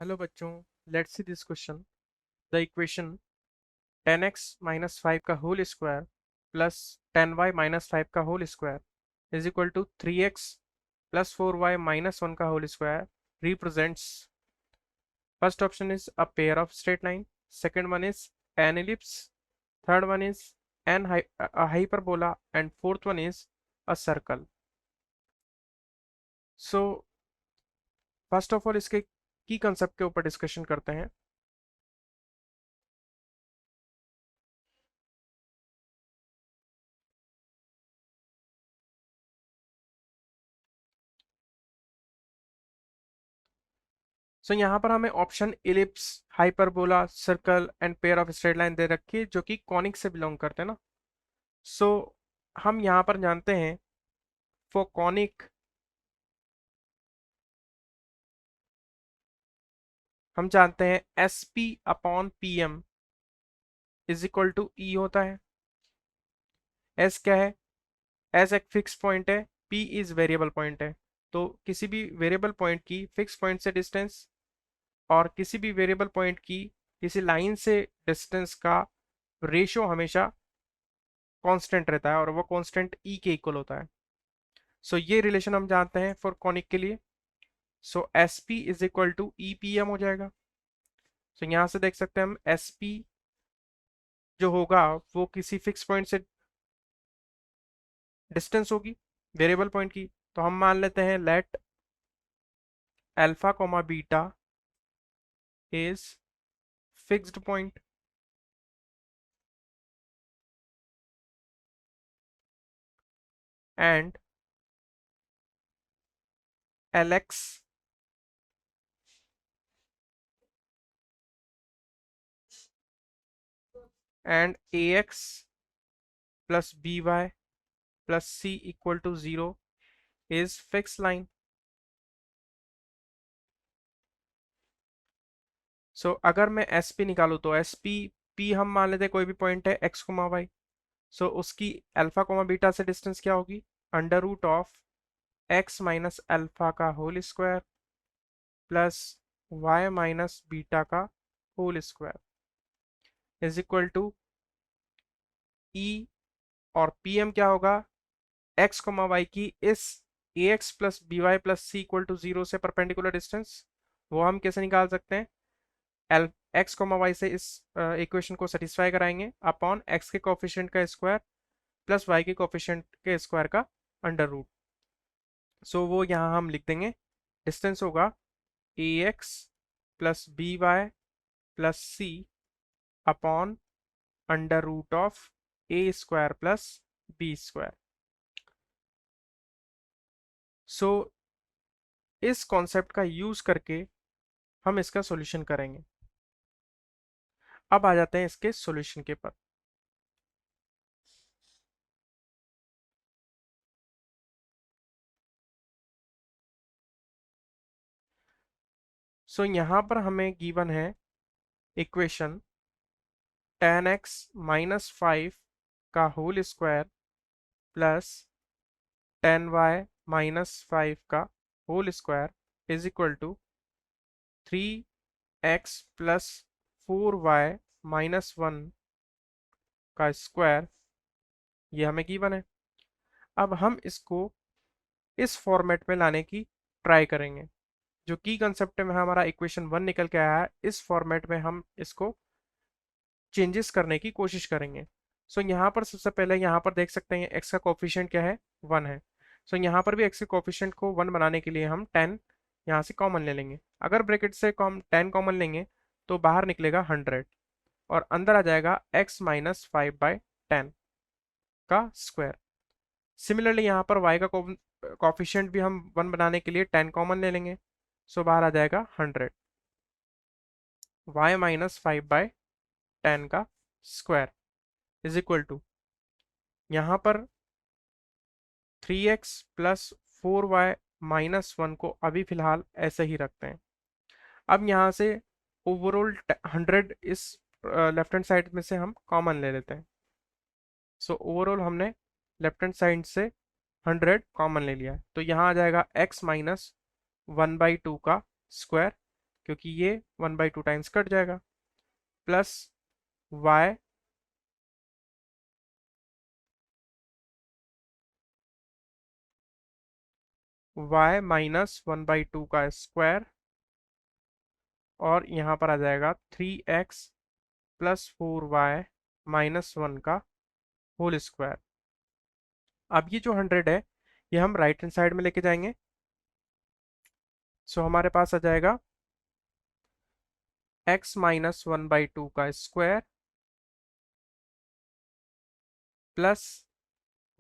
Hello बच्चों, let's see this question. The equation 10x minus 5 का whole square plus 10y minus 5 का whole square is equal to 3x plus 4y minus 1 का whole square represents. First option is a pair of straight line, second one is an ellipse, third one is a hyperbola, and fourth one is a circle. So first of all इसके की concept के ऊपर discussion करते हैं। सो यहाँ पर हमें option ellipse, hyperbola, circle and pair of straight line दे रखी है जो कि कॉनिक से बिलोंग करते हैं ना। सो हम यहाँ पर जानते हैं फॉर कॉनिक हम जानते हैं S P upon P M is equal to E होता है। एस क्या है? एस एक फिक्स पॉइंट है, पी इज वेरिएबल पॉइंट है। तो किसी भी वेरिएबल पॉइंट की फिक्स पॉइंट से डिस्टेंस और किसी भी वेरिएबल पॉइंट की किसी लाइन से डिस्टेंस का रेशियो हमेशा कांस्टेंट रहता है और वो कांस्टेंट ई के इक्वल होता है। सो ये रिलेशन हम जानते हैं फॉर कॉनिक के लिए। So S P is equal to E P M हो जाएगा। सो यहाँ से देख सकते हैं हम एस पी जो होगा वो किसी फिक्स पॉइंट से डिस्टेंस होगी वेरिएबल पॉइंट की। तो हम मान लेते हैं let alpha comma beta is fixed point and L x and A x plus B y plus C equal to 0 is fix line. So अगर मैं एस पी निकालू तो एस पी पी हम मान लेते हैं कोई भी पॉइंट है एक्स कोमा वाई। सो उसकी अल्फा कोमा बीटा से डिस्टेंस क्या होगी? Under root of x minus alpha का whole square plus y minus beta का whole square is equal to E. और पी एम क्या होगा? एक्स कोमा वाई की इस A x plus B y plus C equal to 0 से perpendicular distance. वो हम कैसे निकाल सकते हैं? एल एक्स कोमा वाई से इस इक्वेशन को सेटिस्फाई कराएंगे अपॉन एक्स के कोफिशिएंट का स्क्वायर प्लस वाई के कोफिशिएंट के स्क्वायर का अंडर रूट। सो वो यहाँ हम लिख देंगे डिस्टेंस होगा A x plus B y plus C upon under root of A square plus B square. So इस कॉन्सेप्ट का यूज करके हम इसका सॉल्यूशन करेंगे। अब आ जाते हैं इसके सॉल्यूशन के पर। सो यहाँ पर हमें गिवन है इक्वेशन 10x माइनस 5 का whole square plus 10y minus 5 का whole square is equal to 3x plus 4y minus 1 का स्क्वायर। ये हमें गिवन है। अब हम इसको इस फॉर्मेट में लाने की ट्राई करेंगे। जो की कंसेप्ट में हमारा इक्वेशन 1 निकल के आया है, इस फॉर्मेट में हम इसको चेंजेस करने की कोशिश करेंगे। सो यहाँ पर सबसे पहले यहाँ पर देख सकते हैं एक्स का कोफिशिएंट क्या है? 1 है। सो यहाँ पर भी एक्स के कोफिशिएंट को 1 बनाने के लिए हम 10 यहाँ से कॉमन ले लेंगे। अगर ब्रैकेट से 10 कॉमन लेंगे तो बाहर निकलेगा 100 और अंदर आ जाएगा एक्स माइनस 5/10 का स्क्वायर। सिमिलरली यहाँ पर वाई का कोफिशिएंट भी हम 1 बनाने के लिए 10 कॉमन ले लेंगे। सो बाहर आ जाएगा 100 वाई माइनस 5/10 का स्क्वायर इज इक्वल टू यहाँ पर 3x प्लस 4y माइनस 1 को अभी फिलहाल ऐसे ही रखते हैं। अब यहाँ से ओवरऑल 100 इस लेफ्ट हैंड साइड में से हम कॉमन ले लेते हैं। सो ओवरऑल हमने लेफ्ट हैंड साइड से 100 कॉमन ले लिया है। तो यहाँ आ जाएगा x माइनस 1/2 का स्क्वायर क्योंकि ये 1/2 टाइम्स कट जाएगा, प्लस वाई -1/2 का स्क्वायर, और यहाँ पर आ जाएगा 3x प्लस 4y -1 का होल स्क्वायर। अब ये जो 100 है ये हम राइट हैंड साइड में लेके जाएंगे। सो हमारे पास आ जाएगा x -1/2 का स्क्वायर प्लस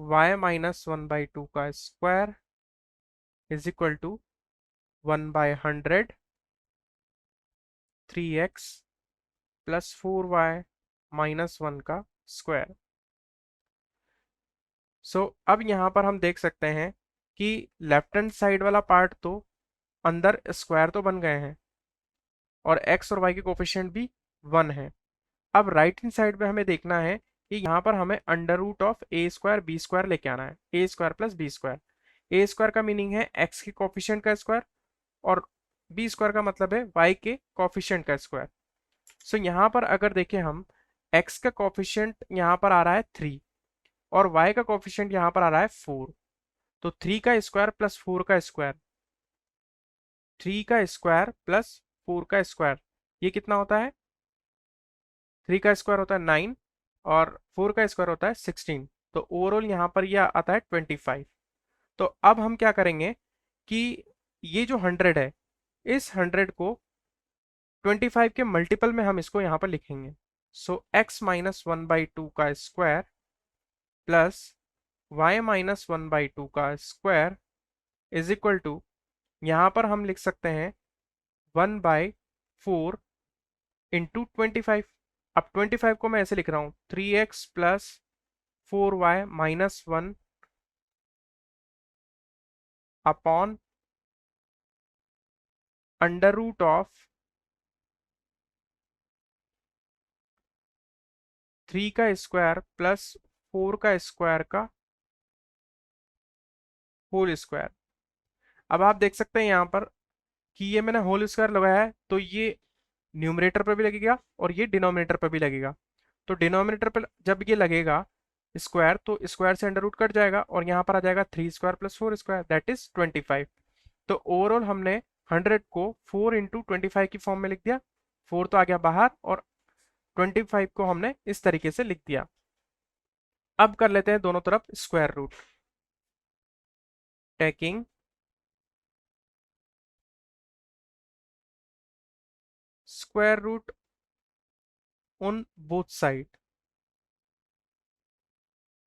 y -1/2 का square is equal to 1/100 3x plus 4y -1 का स्क्वायर। सो अब यहाँ पर हम देख सकते हैं कि लेफ्ट हैंड साइड वाला पार्ट तो अंदर स्क्वायर तो बन गए हैं और x और y के कोफिशिएंट भी 1 है। अब राइट हैंड साइड में हमें देखना है कि यहाँ पर हमें under root of A square b square लेके आना है, a square plus B square. A square का मीनिंग है x के कोफिशिएंट का स्क्वायर, और बी स्क्वायर का मतलब है y के कोफिशिएंट का स्क्वायर। सो यहाँ पर अगर देखें हम, x का कोफिशिएंट यहाँ पर आ रहा है 3 और y का कोफिशिएंट यहाँ पर आ रहा है 4, तो 3 का स्क्वायर प्लस 4 का स्क्वायर, 3 का स्क्वायर प्लस 4 का स्क्वायर, ये कितना होता है? 3 का स्क्वायर होता है 9 और 4 का स्क्वायर होता है 16, तो ओवरऑल यहाँ पर ये आता है 25। तो अब हम क्या करेंगे कि ये जो 100 है इस 100 को 25 के मल्टीपल में हम इसको यहाँ पर लिखेंगे। सो x -1/2 का स्क्वायर प्लस y -1/2 का स्क्वायर इज इक्वल टू, यहाँ पर हम लिख सकते हैं 1/4 इंटू 25। अब 25 को मैं ऐसे लिख रहा हूँ 3x plus 4y -1 upon under root of 3 का स्क्वायर प्लस 4 का स्क्वायर का होल स्क्वायर। अब आप देख सकते हैं यहाँ पर कि ये मैंने होल स्क्वायर लगाया है तो ये न्यूमरेटर पर भी लगेगा और ये डिनोमिनेटर पर भी लगेगा। तो डिनोमिनेटर पर जब ये लगेगा स्क्वायर तो स्क्वायर से अंडर रूट कट जाएगा और यहाँ पर आ जाएगा 3 square plus 4 square that is 25। तो ओवरऑल हमने 100 को 4 इंटू 25 की फॉर्म में लिख दिया, 4 तो आ गया बाहर और 25 को हमने इस तरीके से लिख दिया। अब कर लेते हैं दोनों तरफ square root, taking square root on both side,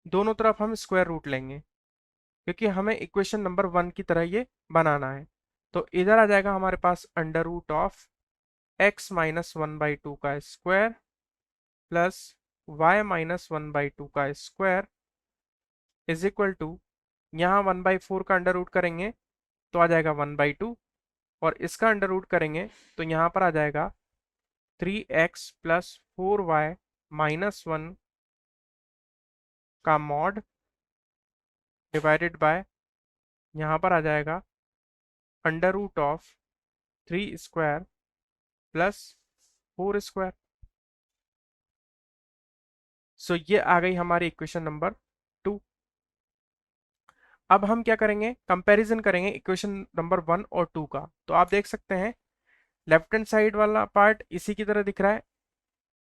दोनों तरफ हम स्क्वायर रूट लेंगे क्योंकि हमें इक्वेशन नंबर 1 की तरह ये बनाना है। तो इधर आ जाएगा हमारे पास अंडर रूट ऑफ x -1/2 का स्क्वायर प्लस y -1/2 का स्क्वायर इज इक्वल टू, यहाँ 1/4 का अंडर रूट करेंगे तो आ जाएगा 1/2 और इसका अंडर रूट करेंगे तो यहाँ पर आ जाएगा 3x प्लस 4y -1 का मॉड डिवाइडेड बाय, यहाँ पर आ जाएगा under root of 3 square plus 4 square. So ये आ गई हमारी इक्वेशन नंबर 2। अब हम क्या करेंगे, कंपैरिजन करेंगे इक्वेशन नंबर 1 और 2 का। तो आप देख सकते हैं लेफ्ट हैंड साइड वाला पार्ट इसी की तरह दिख रहा है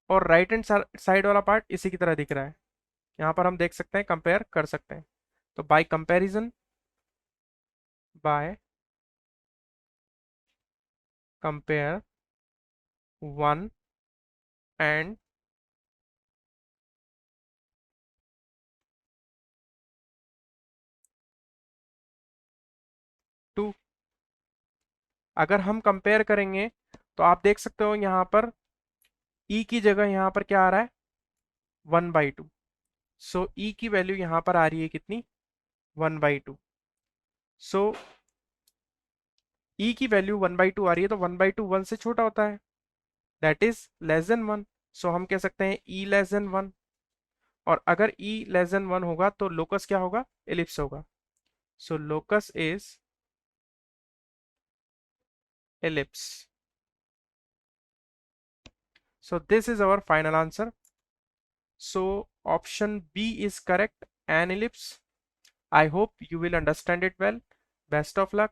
और राइट हैंड साइड वाला पार्ट इसी की तरह दिख रहा है। यहाँ पर हम देख सकते हैं, कंपेयर कर सकते हैं। तो by comparison, by compare 1 and 2, अगर हम कंपेयर करेंगे तो आप देख सकते हो यहाँ पर e की जगह यहाँ पर क्या आ रहा है 1/2। सो e की वैल्यू यहाँ पर आ रही है कितनी, 1/2। सो e की वैल्यू 1/2 आ रही है तो 1/2 1 से छोटा होता है, दैट इज लेस देन 1। सो हम कह सकते हैं e लेस देन 1, और अगर e लेस देन 1 होगा तो लोकस क्या होगा, एलिप्स होगा। So locus is ellipse. So this is our final answer. So option B is correct, an ellipse. I hope you will understand it well. Best of luck.